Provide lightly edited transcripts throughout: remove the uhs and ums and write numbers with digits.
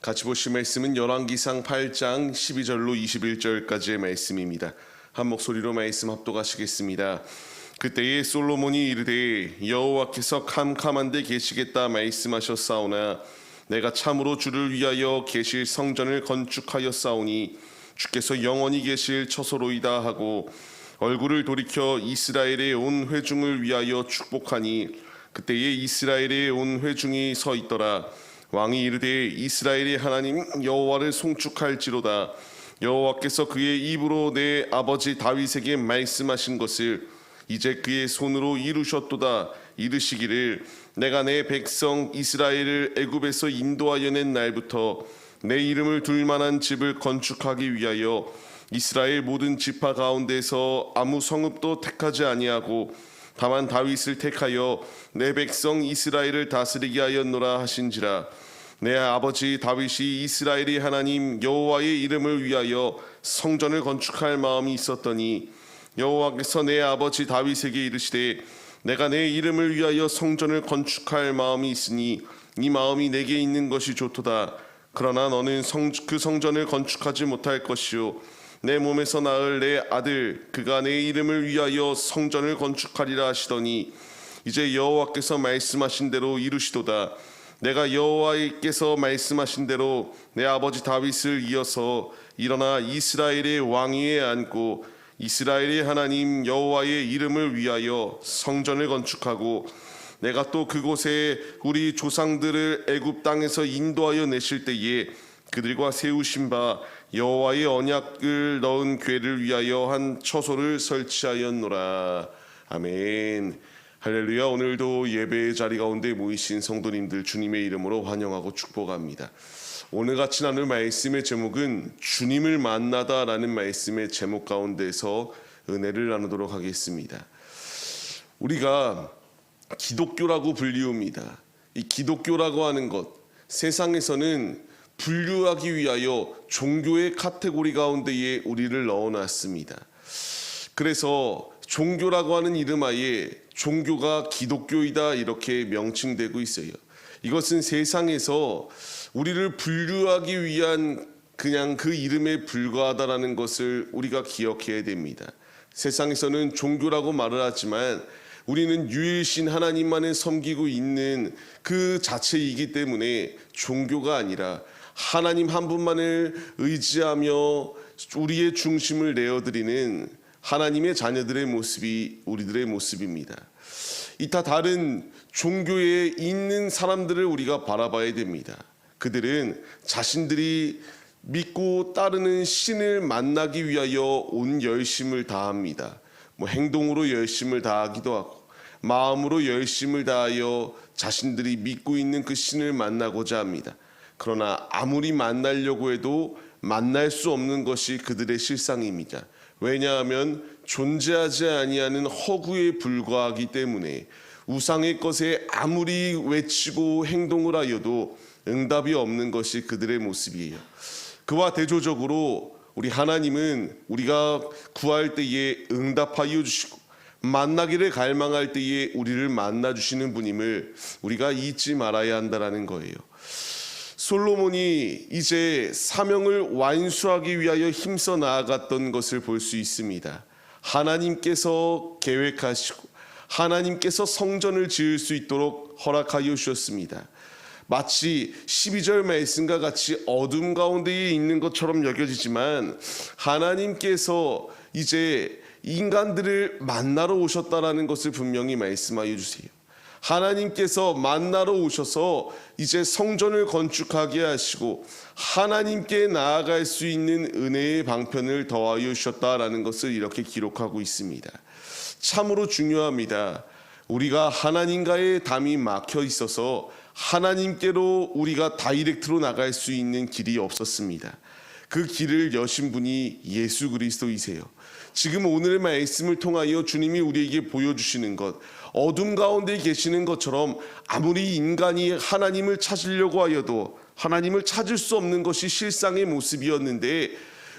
같이 보실 말씀은 열왕기상 8장 12절로 21절까지의 말씀입니다. 한 목소리로 말씀 합독하시겠습니다. 그때에 솔로몬이 이르되 여호와께서 캄캄한 데 계시겠다 말씀하셨사오나 내가 참으로 주를 위하여 계실 성전을 건축하였사오니 주께서 영원히 계실 처소로이다 하고 얼굴을 돌이켜 이스라엘의 온 회중을 위하여 축복하니 그때에 이스라엘의 온 회중이 서 있더라. 왕이 이르되 이스라엘의 하나님 여호와를 송축할지로다. 여호와께서 그의 입으로 내 아버지 다윗에게 말씀하신 것을 이제 그의 손으로 이루셨도다. 이르시기를 내가 내 백성 이스라엘을 애굽에서 인도하여 낸 날부터 내 이름을 둘 만한 집을 건축하기 위하여 이스라엘 모든 지파 가운데서 아무 성읍도 택하지 아니하고 다만 다윗을 택하여 내 백성 이스라엘을 다스리게 하였노라 하신지라. 내 아버지 다윗이 이스라엘의 하나님 여호와의 이름을 위하여 성전을 건축할 마음이 있었더니 여호와께서 내 아버지 다윗에게 이르시되 내가 내 이름을 위하여 성전을 건축할 마음이 있으니 이 마음이 내게 있는 것이 좋도다. 그러나 너는 그 성전을 건축하지 못할 것이요 내 몸에서 낳을 내 아들 그가 내 이름을 위하여 성전을 건축하리라 하시더니 이제 여호와께서 말씀하신 대로 이루시도다. 내가 여호와께서 말씀하신 대로 내 아버지 다윗을 이어서 일어나 이스라엘의 왕위에 앉고 이스라엘의 하나님 여호와의 이름을 위하여 성전을 건축하고 내가 또 그곳에 우리 조상들을 애굽 땅에서 인도하여 내실 때에 그들과 세우신 바 여호와의 언약을 넣은 궤를 위하여 한 처소를 설치하였노라. 아멘. 할렐루야. 오늘도 예배의 자리 가운데 모이신 성도님들 주님의 이름으로 환영하고 축복합니다. 오늘같이 나눌 말씀의 제목은 주님을 만나다라는 말씀의 제목 가운데서 은혜를 나누도록 하겠습니다. 우리가 기독교라고 불리웁니다. 이 기독교라고 하는 것, 세상에서는 분류하기 위하여 종교의 카테고리 가운데에 우리를 넣어놨습니다. 그래서 종교라고 하는 이름하에 종교가 기독교이다 이렇게 명칭되고 있어요. 이것은 세상에서 우리를 분류하기 위한 그냥 그 이름에 불과하다라는 것을 우리가 기억해야 됩니다. 세상에서는 종교라고 말을 하지만 우리는 유일신 하나님만을 섬기고 있는 그 자체이기 때문에 종교가 아니라 하나님 한 분만을 의지하며 우리의 중심을 내어드리는 하나님의 자녀들의 모습이 우리들의 모습입니다. 이타 다른 종교에 있는 사람들을 우리가 바라봐야 됩니다. 그들은 자신들이 믿고 따르는 신을 만나기 위하여 온 열심을 다합니다. 행동으로 열심을 다하기도 하고 마음으로 열심을 다하여 자신들이 믿고 있는 그 신을 만나고자 합니다. 그러나 아무리 만나려고 해도 만날 수 없는 것이 그들의 실상입니다. 왜냐하면 존재하지 아니하는 허구에 불과하기 때문에 우상의 것에 아무리 외치고 행동을 하여도 응답이 없는 것이 그들의 모습이에요. 그와 대조적으로 우리 하나님은 우리가 구할 때에 응답하여 주시고 만나기를 갈망할 때에 우리를 만나 주시는 분임을 우리가 잊지 말아야 한다는 거예요. 솔로몬이 이제 사명을 완수하기 위하여 힘써 나아갔던 것을 볼 수 있습니다. 하나님께서 계획하시고 하나님께서 성전을 지을 수 있도록 허락하여 주셨습니다. 마치 12절 말씀과 같이 어둠 가운데에 있는 것처럼 여겨지지만 하나님께서 이제 인간들을 만나러 오셨다라는 것을 분명히 말씀하여 주세요. 하나님께서 만나러 오셔서 이제 성전을 건축하게 하시고 하나님께 나아갈 수 있는 은혜의 방편을 더하여 주셨다라는 것을 이렇게 기록하고 있습니다. 참으로 중요합니다. 우리가 하나님과의 담이 막혀 있어서 하나님께로 우리가 다이렉트로 나갈 수 있는 길이 없었습니다. 그 길을 여신 분이 예수 그리스도이세요. 지금 오늘의 말씀을 통하여 주님이 우리에게 보여주시는 것, 어둠 가운데 계시는 것처럼 아무리 인간이 하나님을 찾으려고 하여도 하나님을 찾을 수 없는 것이 실상의 모습이었는데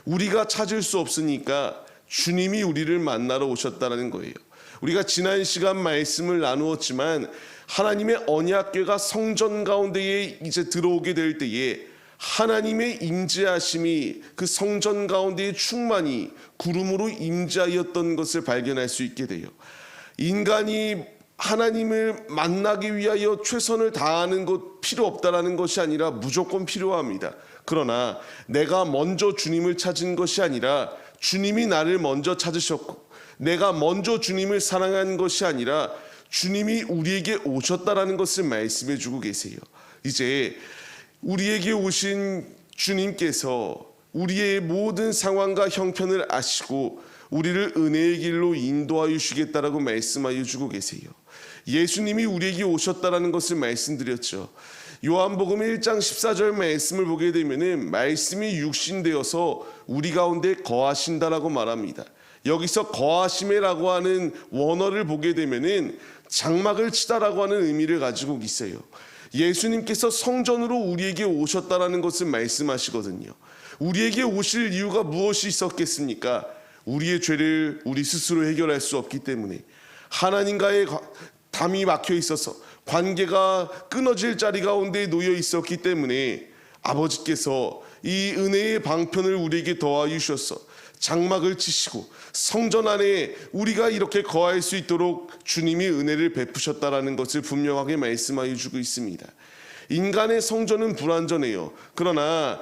우리가 찾을 수 없으니까 주님이 우리를 만나러 오셨다는 거예요. 우리가 지난 시간 말씀을 나누었지만 하나님의 언약궤가 성전 가운데에 이제 들어오게 될 때에 하나님의 임재하심이 그 성전 가운데의 충만이 구름으로 임재하였던 것을 발견할 수 있게 돼요. 인간이 하나님을 만나기 위하여 최선을 다하는 것 필요 없다라는 것이 아니라 무조건 필요합니다. 그러나 내가 먼저 주님을 찾은 것이 아니라 주님이 나를 먼저 찾으셨고, 내가 먼저 주님을 사랑한 것이 아니라 주님이 우리에게 오셨다라는 것을 말씀해 주고 계세요. 이제 우리에게 오신 주님께서 우리의 모든 상황과 형편을 아시고 우리를 은혜의 길로 인도하여 주시겠다라고 말씀하여 주고 계세요. 예수님이 우리에게 오셨다라는 것을 말씀드렸죠. 요한복음 1장 14절 말씀을 보게 되면은 말씀이 육신되어서 우리 가운데 거하신다라고 말합니다. 여기서 거하심이라고 하는 원어를 보게 되면은 장막을 치다라고 하는 의미를 가지고 있어요. 예수님께서 성전으로 우리에게 오셨다라는 것을 말씀하시거든요. 우리에게 오실 이유가 무엇이 있었겠습니까? 우리의 죄를 우리 스스로 해결할 수 없기 때문에, 하나님과의 담이 막혀 있어서 관계가 끊어질 자리 가운데 놓여 있었기 때문에 아버지께서 이 은혜의 방편을 우리에게 더하여 주셔서 장막을 치시고 성전 안에 우리가 이렇게 거할 수 있도록 주님이 은혜를 베푸셨다라는 것을 분명하게 말씀하여 주고 있습니다. 인간의 성전은 불완전해요. 그러나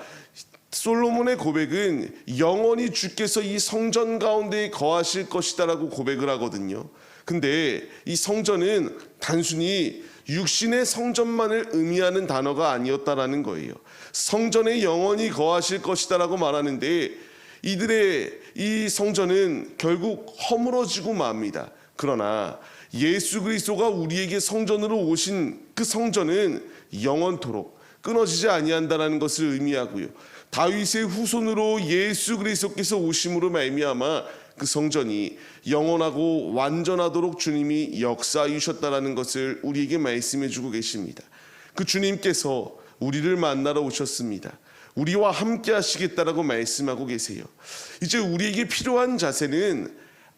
솔로몬의 고백은 영원히 주께서 이 성전 가운데 거하실 것이다라고 고백을 하거든요. 근데 이 성전은 단순히 육신의 성전만을 의미하는 단어가 아니었다라는 거예요. 성전에 영원히 거하실 것이다라고 말하는데 이들의 이 성전은 결국 허물어지고 맙니다. 그러나 예수 그리스도가 우리에게 성전으로 오신 그 성전은 영원토록 끊어지지 아니한다라는 것을 의미하고요. 다윗의 후손으로 예수 그리스도께서 오심으로 말미암아 그 성전이 영원하고 완전하도록 주님이 역사하셨다라는 것을 우리에게 말씀해 주고 계십니다. 그 주님께서 우리를 만나러 오셨습니다. 우리와 함께 하시겠다라고 말씀하고 계세요. 이제 우리에게 필요한 자세는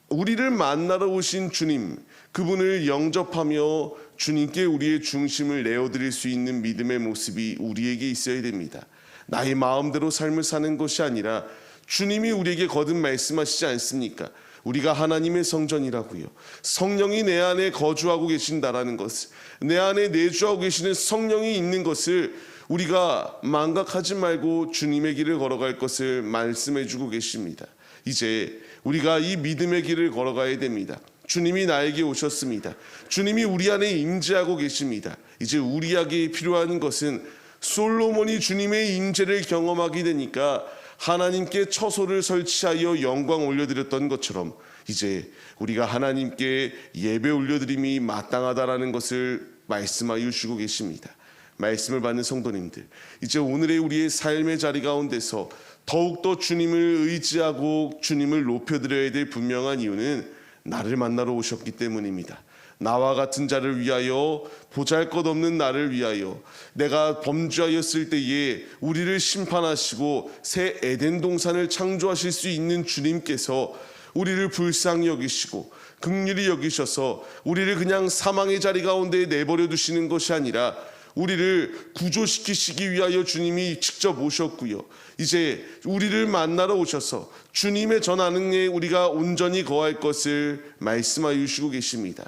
우리를 만나러 오신 주님, 그분을 영접하며 주님께 우리의 중심을 내어드릴 수 있는 믿음의 모습이 우리에게 있어야 됩니다. 나의 마음대로 삶을 사는 것이 아니라 주님이 우리에게 거듭 말씀하시지 않습니까? 우리가 하나님의 성전이라고요. 성령이 내 안에 거주하고 계신다라는 것을, 내 안에 내주하고 계시는 성령이 있는 것을 우리가 망각하지 말고 주님의 길을 걸어갈 것을 말씀해 주고 계십니다. 이제 우리가 이 믿음의 길을 걸어가야 됩니다. 주님이 나에게 오셨습니다. 주님이 우리 안에 임재하고 계십니다. 이제 우리에게 필요한 것은 솔로몬이 주님의 임재를 경험하게 되니까 하나님께 처소를 설치하여 영광 올려드렸던 것처럼 이제 우리가 하나님께 예배 올려드림이 마땅하다라는 것을 말씀하여 주고 계십니다. 말씀을 받는 성도님들, 이제 오늘의 우리의 삶의 자리 가운데서 더욱더 주님을 의지하고 주님을 높여드려야 될 분명한 이유는 나를 만나러 오셨기 때문입니다. 나와 같은 자를 위하여, 보잘것없는 나를 위하여, 내가 범죄하였을 때에 우리를 심판하시고 새 에덴 동산을 창조하실 수 있는 주님께서 우리를 불쌍히 여기시고 긍휼히 여기셔서 우리를 그냥 사망의 자리 가운데 내버려 두시는 것이 아니라 우리를 구조시키시기 위하여 주님이 직접 오셨고요. 이제 우리를 만나러 오셔서 주님의 전하능에 우리가 온전히 거할 것을 말씀하여 주시고 계십니다.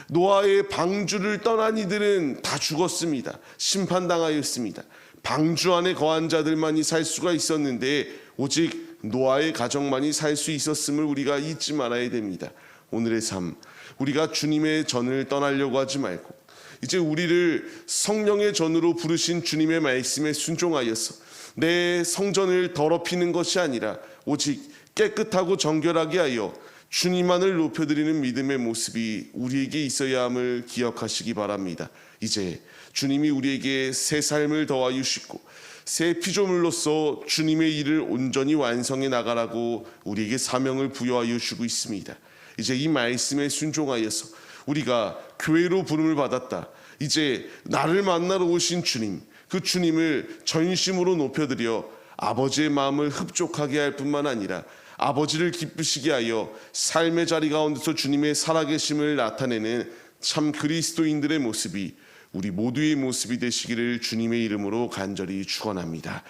노아의 방주를 떠난 이들은 다 죽었습니다. 심판당하였습니다. 방주 안에 거한 자들만이 살 수가 있었는데 오직 노아의 가정만이 살 수 있었음을 우리가 잊지 말아야 됩니다. 오늘의 삶, 우리가 주님의 전을 떠나려고 하지 말고 이제 우리를 성령의 전으로 부르신 주님의 말씀에 순종하여서 내 성전을 더럽히는 것이 아니라 오직 깨끗하고 정결하게 하여 주님만을 높여드리는 믿음의 모습이 우리에게 있어야 함을 기억하시기 바랍니다. 이제 주님이 우리에게 새 삶을 더하여 주시고 새 피조물로서 주님의 일을 온전히 완성해 나가라고 우리에게 사명을 부여하여 주고 있습니다. 이제 이 말씀에 순종하여서 우리가 교회로 부름을 받았다. 이제 나를 만나러 오신 주님, 그 주님을 전심으로 높여드려 아버지의 마음을 흡족하게 할 뿐만 아니라 아버지를 기쁘시게 하여 삶의 자리 가운데서 주님의 살아계심을 나타내는 참 그리스도인들의 모습이 우리 모두의 모습이 되시기를 주님의 이름으로 간절히 축원합니다.